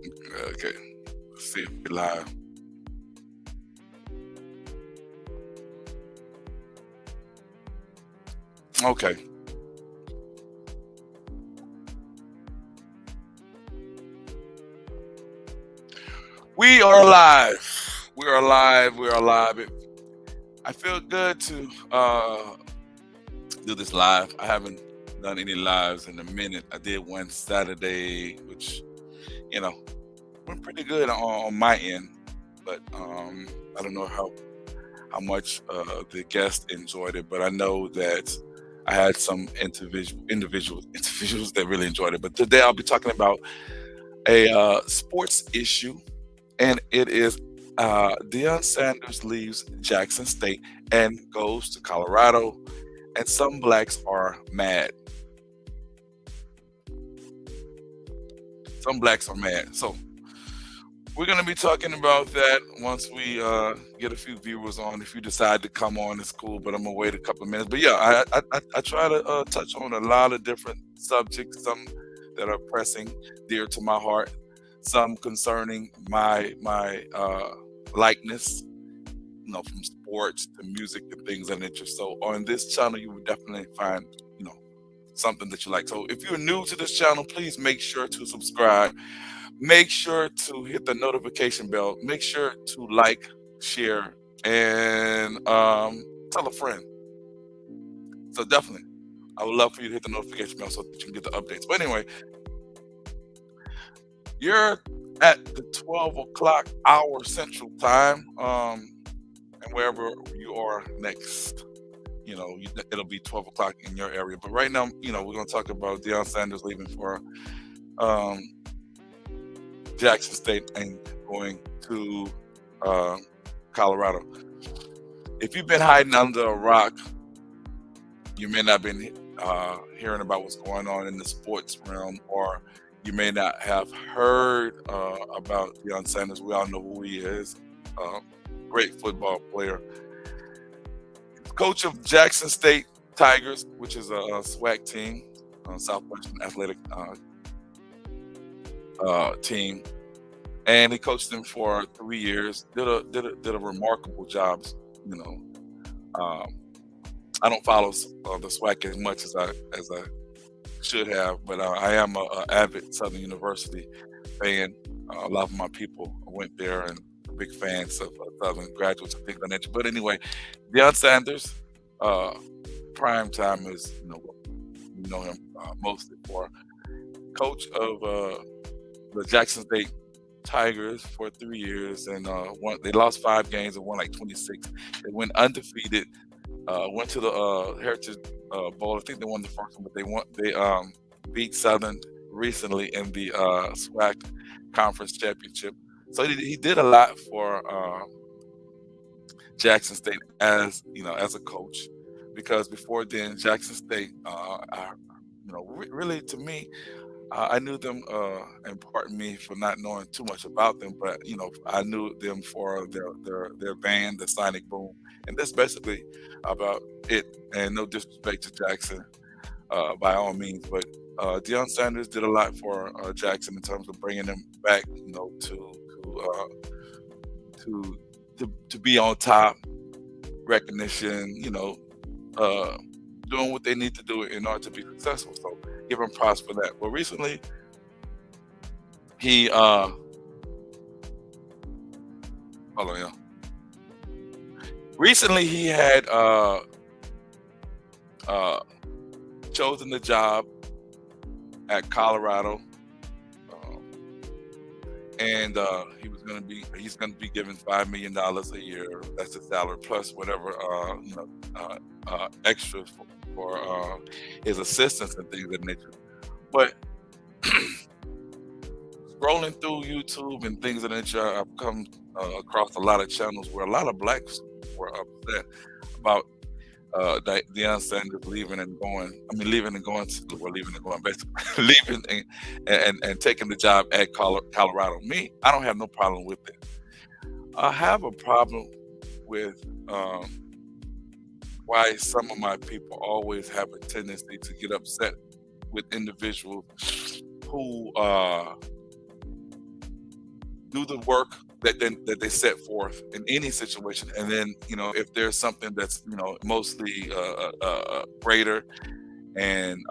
Okay, let's see if we're live. Okay, we are live. We are live. We are live. I feel good to do this live. I haven't done any lives in a minute. I did one Saturday, which you know went pretty good on my end, but I don't know how much the guests enjoyed it, but I know that I had some individuals that really enjoyed it. But today I'll be talking about a sports issue, and it is Deon Sanders leaves Jackson State and goes to Colorado, and some blacks are mad. Some blacks are mad. So we're going to be talking about that once we get a few viewers on. If you decide to come on, it's cool, but I'm gonna wait a couple of minutes. But yeah, I try to touch on a lot of different subjects, some that are pressing dear to my heart, some concerning my likeness, from sports to music and things of that nature. So on this channel, you will definitely find something that you like. So if you're new to this channel, please make sure to subscribe. Make sure to hit the notification bell. Make sure to like, share, and tell a friend. So definitely, I would love for you to hit the notification bell so that you can get the updates. But anyway, you're at the 12 o'clock hour Central Time, and wherever you are next, it'll be 12 o'clock in your area. But right now, we're going to talk about Deon Sanders leaving for um, Jackson State and going to uh, Colorado. If you've been hiding under a rock, you may not have been hearing about what's going on in the sports realm, or you may not have heard about Deon Sanders. We all know who he is. Great football player. Coach of Jackson State Tigers, which is a SWAC team, Southwestern Athletic team, and he coached them for 3 years. Did a remarkable job. You know, um, I don't follow the SWAC as much as I should have, but I am a avid Southern University fan. A lot of my people went there and big fans of Southern graduates and things like that. But anyway, Deion Sanders, uh, prime time is we know him mostly for coach of the Jackson State Tigers for 3 years, and they lost 5 games and won like 26. They went undefeated. Went to the Heritage Bowl. I think they won the first one, but they beat Southern recently in the SWAC conference championship. So he did a lot for Jackson State as a coach, because before then Jackson State, really to me, I knew them, and pardon me for not knowing too much about them, but I knew them for their band, the Sonic Boom, and that's basically about it. And no disrespect to Jackson, by all means, but Deion Sanders did a lot for Jackson in terms of bringing them back, to to be on top, recognition, uh, doing what they need to do in order to be successful. So give him props for that. Well, recently he hold on, yeah. Recently he had uh chosen the job at Colorado, um, and he's gonna be given $5 million a year. That's his salary plus whatever extras for his assistants and things of that nature. But scrolling through YouTube and things of that nature, I've come across a lot of channels where a lot of blacks were upset about Deion Sanders leaving and going. I mean, leaving and going to, well, leaving and going, basically, leaving and taking the job at Colorado. Me, I don't have no problem with it. I have a problem with why some of my people always have a tendency to get upset with individuals who do the work that they set forth in any situation, and then if there's something that's mostly greater, and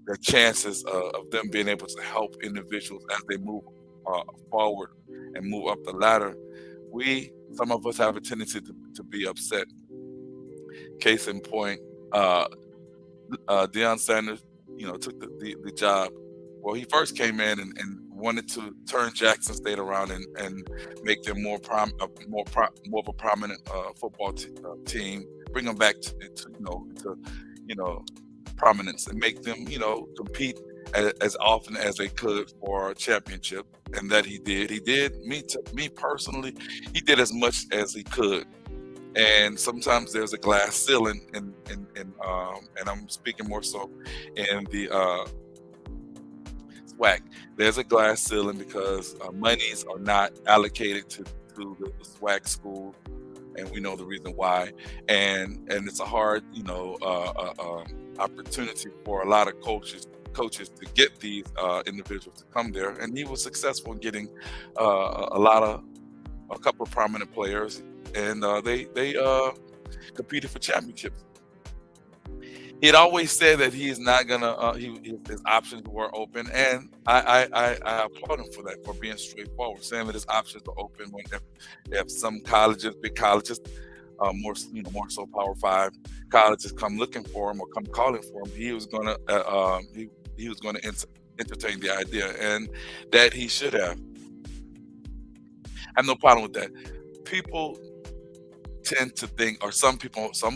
the chances of them being able to help individuals as they move uh, forward and move up the ladder, some of us have a tendency to be upset. Case in point, uh, Deon Sanders, took the job. Well, he first came in and wanted to turn Jackson State around and make them more of a prominent team, bring them back to prominence, and make them compete as often as they could for a championship. And that he did. He did. Me personally, he did as much as he could. And sometimes there's a glass ceiling, and I'm speaking more so in the SWAC. There's a glass ceiling because monies are not allocated to the SWAC school, and we know the reason why. And it's a hard opportunity for a lot of coaches to get these individuals to come there. And he was successful in getting a couple of prominent players, and they competed for championships. He had always said that he is not gonna. His options were open, and I applaud him for that, for being straightforward, saying that his options are open. When if some colleges, big colleges, more so Power 5 colleges come looking for him or come calling for him, he was gonna he was gonna entertain the idea, and that he should have. I have no problem with that. People tend to think, or some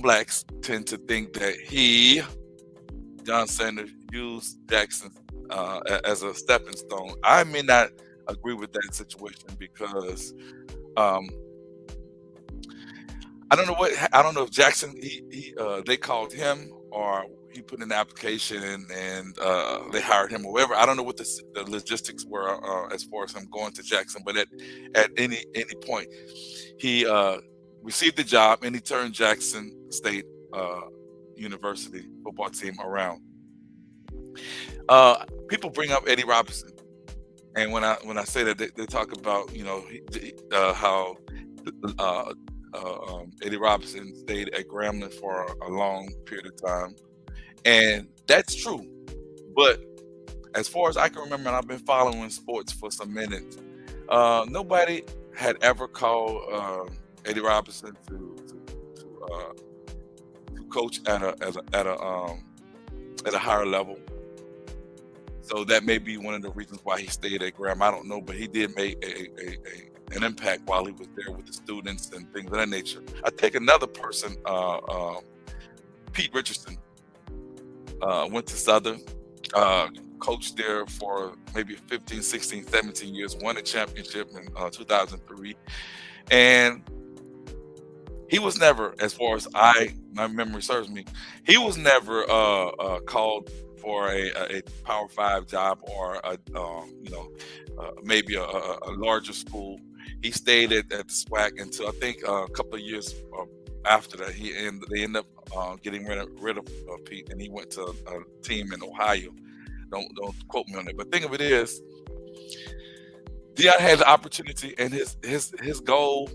blacks tend to think that Deon Sanders, used Jackson as a stepping stone. I may not agree with that situation because I don't know if Jackson they called him, or he put in an application and they hired him or whatever. I don't know what the logistics were as far as him going to Jackson, but at any point he received the job, and he turned Jackson State University football team around. People bring up Eddie Robinson, and when I say that, they talk about how Eddie Robinson stayed at Grambling for a long period of time, and that's true. But as far as I can remember, and I've been following sports for some minutes, nobody had ever called Eddie Robinson to coach at a higher level. So that may be one of the reasons why he stayed at Graham. I don't know, but he did make an impact while he was there with the students and things of that nature. I take another person, Pete Richardson, went to Southern, coached there for maybe 15, 16, 17 years, won a championship in 2003. And he was never, as far as my memory serves me, he was never called for a Power 5 job, or maybe a larger school. He stayed at the SWAC until I think a couple of years after that. They ended up getting rid of Pete, and he went to a team in Ohio. Don't quote me on it, but think of it is, Deon had the opportunity, and his goal,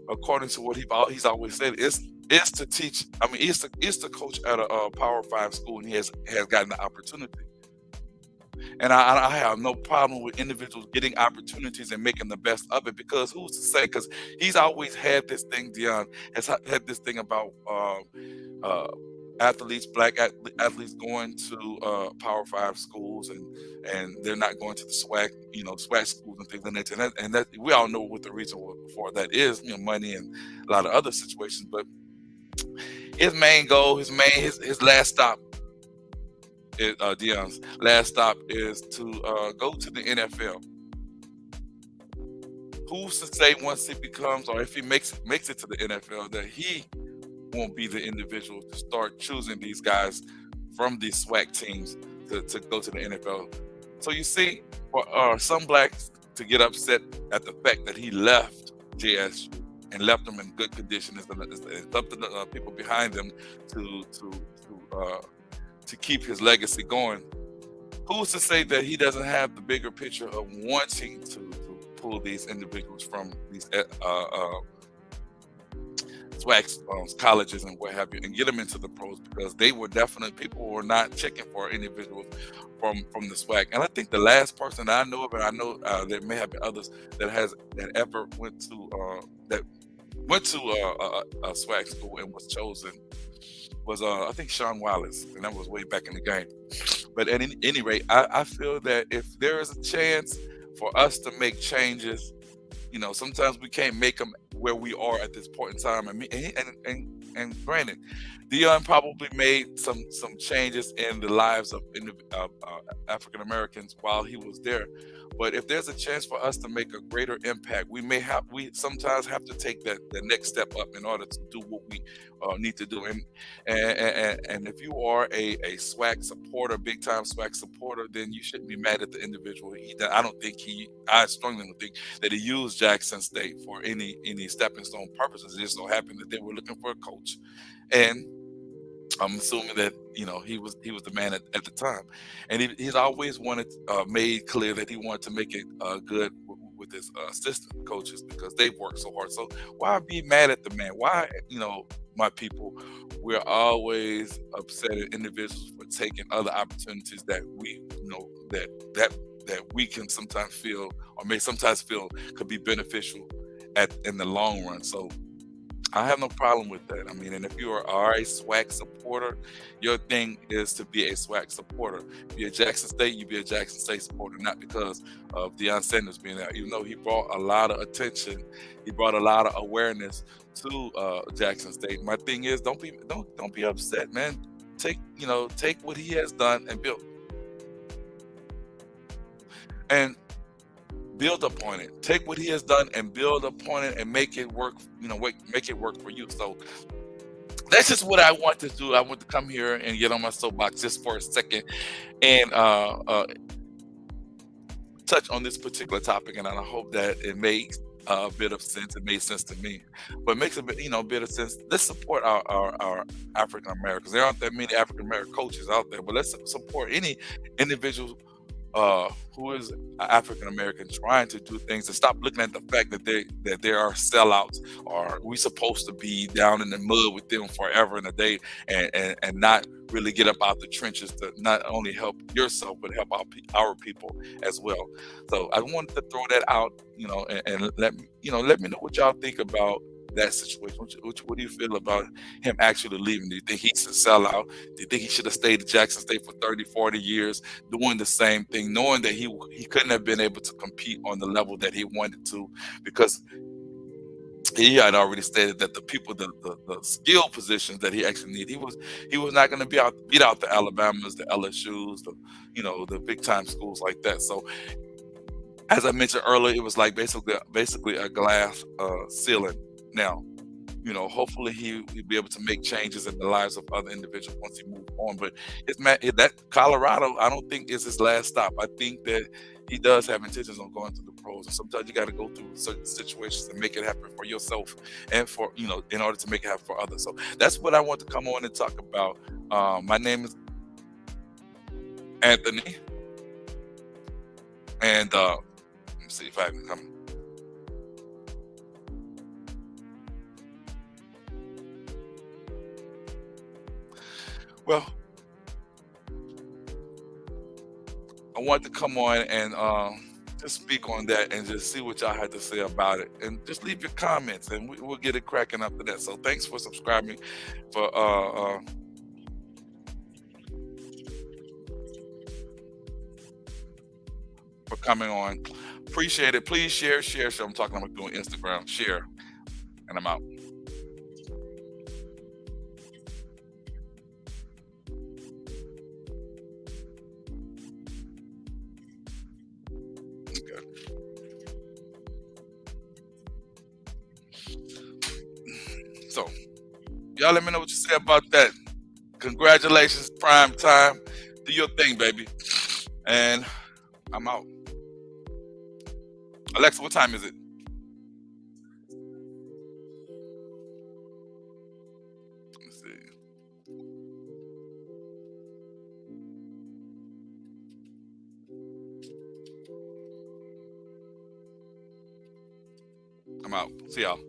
according to what he's always said, is to teach. I mean, is to coach at a Power 5 school, and he has gotten the opportunity. And I have no problem with individuals getting opportunities and making the best of it, because who's to say? Because he's always had this thing. Deon has had this thing about black athletes going to Power 5 schools, and they're not going to the SWAC, SWAC schools and things like that. And that we all know what the reason for that is, money and a lot of other situations. But his main goal, his last stop, Deon's last stop is to go to the NFL. Who's to say once he becomes, or if he makes it to the NFL, that he won't be the individual to start choosing these guys from these SWAC teams to go to the NFL? So you see, for some blacks to get upset at the fact that he left JSU and left them in good condition, it's up to the people behind them to keep his legacy going. Who's to say that he doesn't have the bigger picture of wanting to pull these individuals from these SWAC colleges and what have you, and get them into the pros because they were definitely people were not checking for individuals from the SWAC. And I think the last person that I know of, and I know there may have been others that ever that went to a SWAC school and was chosen was I think Sean Wallace, and that was way back in the game. But at any rate, I feel that if there is a chance for us to make changes, sometimes we can't make them where we are at this point in time. And granted, Dion probably made some changes in the lives of African Americans while he was there. But if there's a chance for us to make a greater impact, we sometimes have to take the next step up in order to do what we need to do. And if you are a SWAC supporter, big time SWAC supporter, then you shouldn't be mad at the individual. I strongly don't think that he used Jackson State for any stepping stone purposes. It just so happened that they were looking for a coach, and I'm assuming that he was the man at the time, and he's always made clear that he wanted to make it good with his assistant coaches because they've worked so hard. So why be mad at the man? Why my people, we're always upset at individuals for taking other opportunities that we that we can sometimes feel or may sometimes feel could be beneficial in the long run. So I have no problem with that. I mean, and if you are a SWAC supporter, your thing is to be a SWAC supporter. Be a Jackson State, you be a Jackson State supporter, not because of Deon Sanders being there. Even though he brought a lot of attention, he brought a lot of awareness to Jackson State. My thing is, don't be upset, man. Take what he has done and build upon it. Take what he has done and build upon it and make it work. Make it work for you. So that's just what I want to do. I want to come here and get on my soapbox just for a second and touch on this particular topic. And I hope that it makes a bit of sense. It made sense to me, but it makes a bit of sense. Let's support our African Americans. There aren't that many African American coaches out there, but let's support any individual who is African American trying to do things and stop looking at the fact that they are sellouts or we supposed to be down in the mud with them forever and a day and not really get up out the trenches to not only help yourself but help our people as well. So I wanted to throw that out, and let me know what y'all think about that situation. What do you feel about him actually leaving? Do you think he's a sellout? Do you think he should have stayed at Jackson State for 30, 40 years doing the same thing, knowing that he couldn't have been able to compete on the level that he wanted to because he had already stated that the skill positions that he actually needed, he was not going to beat out the Alabamas, the LSUs, the big time schools like that. So as I mentioned earlier, it was like basically a glass ceiling. Now, hopefully he'll be able to make changes in the lives of other individuals once he moves on. But that Colorado, I don't think is his last stop. I think that he does have intentions on going to the pros. And sometimes you got to go through certain situations and make it happen for yourself and for, in order to make it happen for others. So that's what I want to come on and talk about. My name is Anthony. And let me see if I can come. Well, I wanted to come on and just speak on that and just see what y'all had to say about it, and just leave your comments, and we'll get it cracking after that. So thanks for subscribing, for coming on. Appreciate it. Please share. So I'm talking about doing Instagram. Share, and I'm out. Okay. So y'all let me know what you say about that. Congratulations, prime time. Do your thing, baby. And I'm out. Alexa, what time is it? Let me see. I'm out. See y'all.